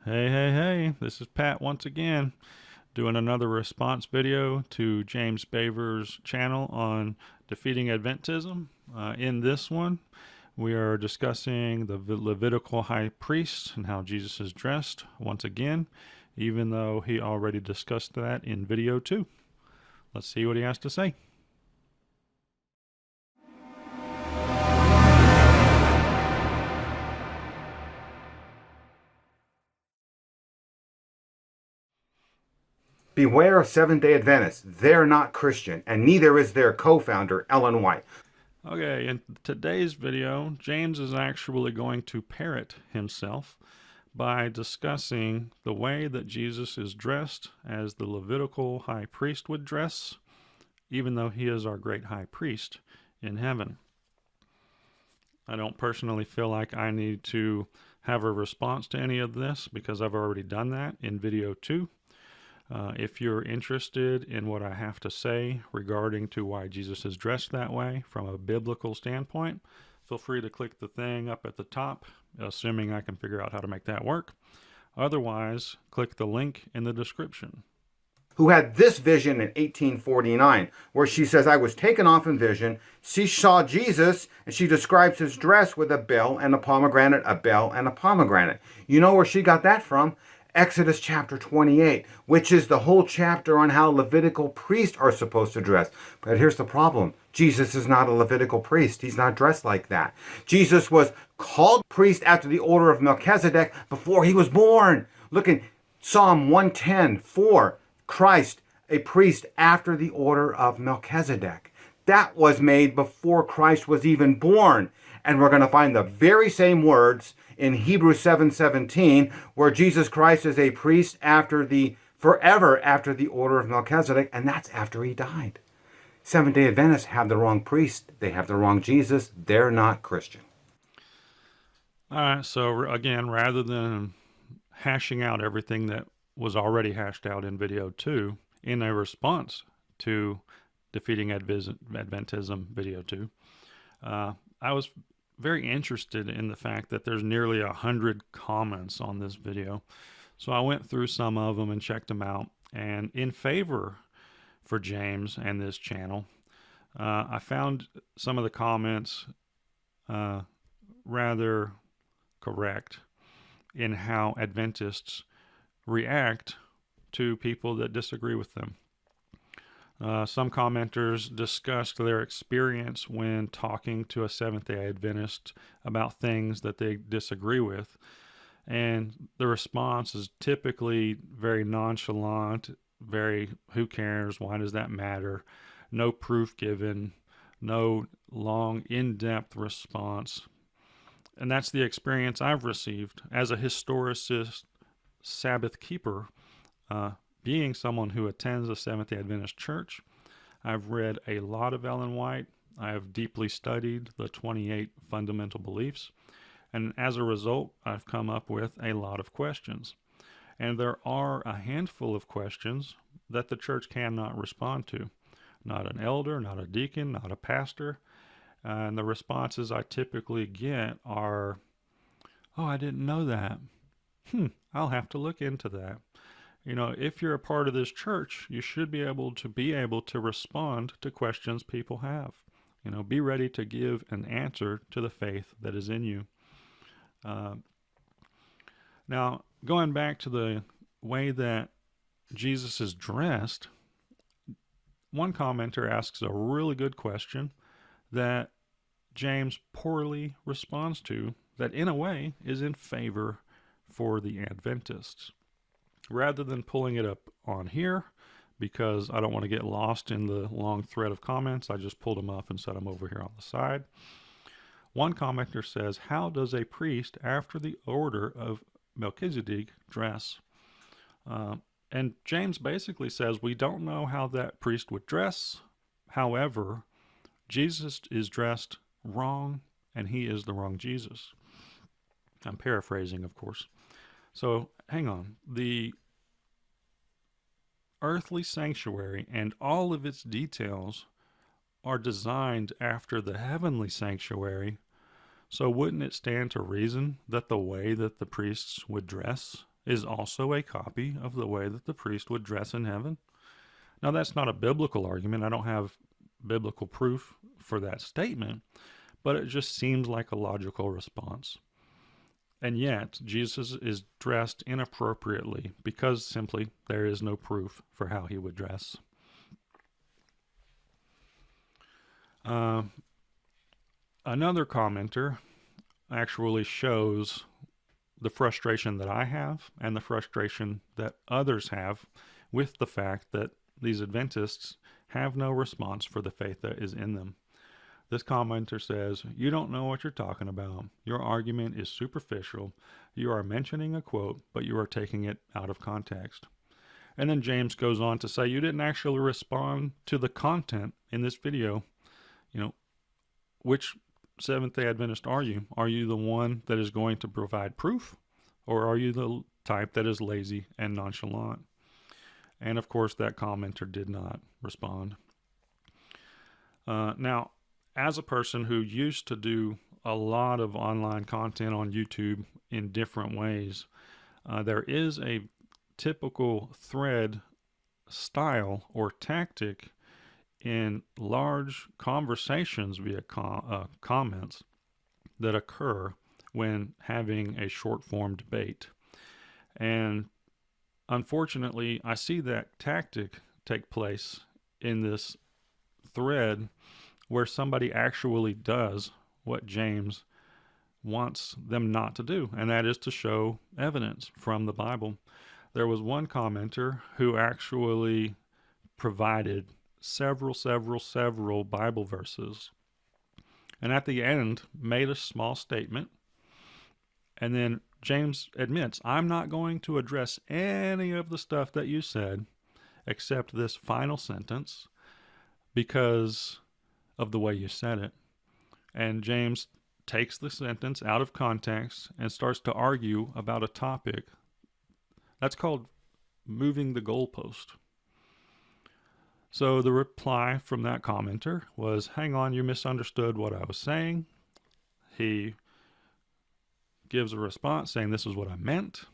Hey, this is Pat once again, doing another response video to James Baver's channel on defeating Adventism. In this one, we are discussing the Levitical high priest and how Jesus is dressed once again, even though he already discussed that in video 2. Let's see what he has to say. Beware of Seventh-day Adventists. They're not Christian, and neither is their co-founder, Ellen White. Okay, in today's video, James is actually going to parrot himself by discussing the way that Jesus is dressed as the Levitical high priest would dress, even though he is our great high priest in heaven. I don't personally feel like I need to have a response to any of this because I've already done that in video 2. If you're interested in what I have to say regarding to why Jesus is dressed that way from a biblical standpoint, feel free to click the thing up at the top, assuming I can figure out how to make that work. Otherwise, click the link in the description. Who had this vision in 1849, where she says, I was taken off in vision. She saw Jesus, and she describes his dress with a bell and a pomegranate, a bell and a pomegranate. You know where she got that from? Exodus chapter 28, which is the whole chapter on how Levitical priests are supposed to dress. But here's the problem. Jesus is not a Levitical priest. He's not dressed like that. Jesus was called priest after the order of Melchizedek before he was born. Look in Psalm 110:4. Christ, a priest after the order of Melchizedek. That was made before Christ was even born. And we're going to find the very same words in Hebrews 7:17, where Jesus Christ is a priest forever after the order of Melchizedek, and that's after he died. Seventh-day Adventists have the wrong priest. They have the wrong Jesus. They're not Christian. All right, so again, rather than hashing out everything that was already hashed out in video 2, in a response to defeating Adventism video 2, I was very interested in the fact that there's nearly 100 comments on this video. So I went through some of them and checked them out. And in favor for James and this channel, I found some of the comments rather correct in how Adventists react to people that disagree with them. Some commenters discussed their experience when talking to a Seventh-day Adventist about things that they disagree with. And the response is typically very nonchalant, very, who cares, why does that matter? No proof given, no long, in-depth response. And that's the experience I've received as a historicist, Sabbath keeper, being someone who attends a Seventh-day Adventist church. I've read a lot of Ellen White. I have deeply studied the 28 fundamental beliefs. And as a result, I've come up with a lot of questions. And there are a handful of questions that the church cannot respond to. Not an elder, not a deacon, not a pastor. And the responses I typically get are, oh, I didn't know that. I'll have to look into that. You know, if you're a part of this church, you should be able to respond to questions people have. You know, be ready to give an answer to the faith that is in you. Now, going back to the way that Jesus is dressed, one commenter asks a really good question that James poorly responds to, that in a way is in favor for the Adventists. Rather than pulling it up on here, because I don't want to get lost in the long thread of comments, I just pulled them up and set them over here on the side. One commenter says, how does a priest after the order of Melchizedek dress? And James basically says, we don't know how that priest would dress. However, Jesus is dressed wrong, and he is the wrong Jesus. I'm paraphrasing, of course. So hang on. The earthly sanctuary and all of its details are designed after the heavenly sanctuary. So wouldn't it stand to reason that the way that the priests would dress is also a copy of the way that the priest would dress in heaven. Now, that's not a biblical argument. I don't have biblical proof for that statement, but it just seems like a logical response. And yet, Jesus is dressed inappropriately because simply there is no proof for how he would dress. Another commenter actually shows the frustration that I have and the frustration that others have with the fact that these Adventists have no response for the faith that is in them. This commenter says, "You don't know what you're talking about. Your argument is superficial. You are mentioning a quote, but you are taking it out of context." And then James goes on to say, "You didn't actually respond to the content in this video. Which Seventh-day Adventist are you? Are you the one that is going to provide proof, or are you the type that is lazy and nonchalant?" And of course, that commenter did not respond. Now, as a person who used to do a lot of online content on YouTube in different ways, there is a typical thread style or tactic in large conversations via comments that occur when having a short form debate. And unfortunately, I see that tactic take place in this thread where somebody actually does what James wants them not to do, and that is to show evidence from the Bible. There was one commenter who actually provided several Bible verses, and at the end made a small statement, and then James admits, "I'm not going to address any of the stuff that you said except this final sentence because of the way you said it." And James takes the sentence out of context and starts to argue about a topic. That's called moving the goalpost. So the reply from that commenter was, "Hang on, you misunderstood what I was saying." He gives a response saying, "This is what I meant,"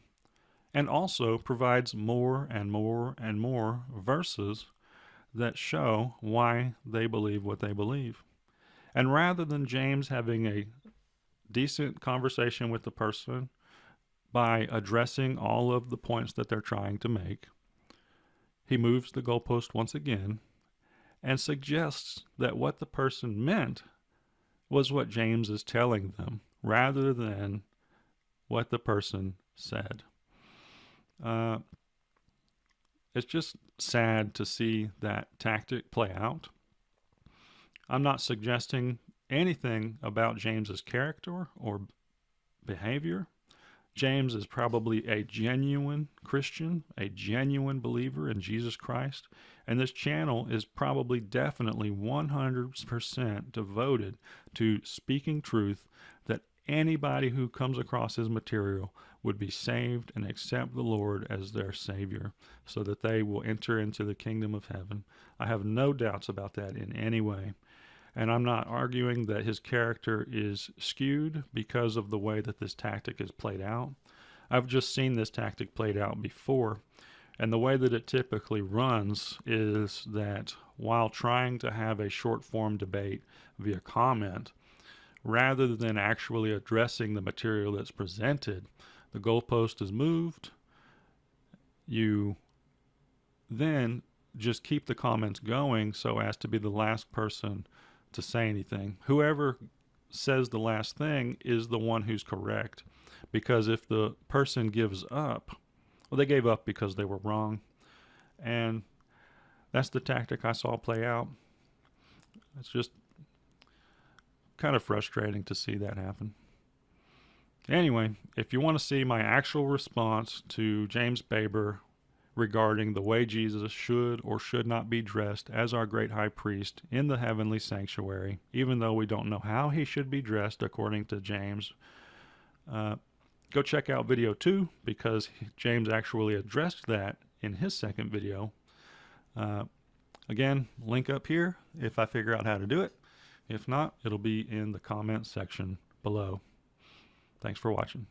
and also provides more and more verses that show why they believe what they believe. And rather than James having a decent conversation with the person by addressing all of the points that they're trying to make, he moves the goalpost once again and suggests that what the person meant was what James is telling them rather than what the person said. It's just sad to see that tactic play out. I'm not suggesting anything about James's character or behavior. James is probably a genuine Christian, a genuine believer in Jesus Christ, and this channel is probably definitely 100% devoted to speaking truth, that anybody who comes across his material would be saved and accept the Lord as their Savior so that they will enter into the kingdom of heaven. I have no doubts about that in any way. And I'm not arguing that his character is skewed because of the way that this tactic is played out. I've just seen this tactic played out before. And the way that it typically runs is that while trying to have a short form debate via comment, rather than actually addressing the material that's presented, the goalpost is moved. You then just keep the comments going so as to be the last person to say anything. Whoever says the last thing is the one who's correct, because if the person gives up, well, they gave up because they were wrong. And that's the tactic I saw play out. It's just kind of frustrating to see that happen. Anyway, if you want to see my actual response to James Baber regarding the way Jesus should or should not be dressed as our great high priest in the heavenly sanctuary, even though we don't know how he should be dressed according to James, go check out video 2, because James actually addressed that in his second video. Again, link up here if I figure out how to do it. If not, it'll be in the comments section below. Thanks for watching.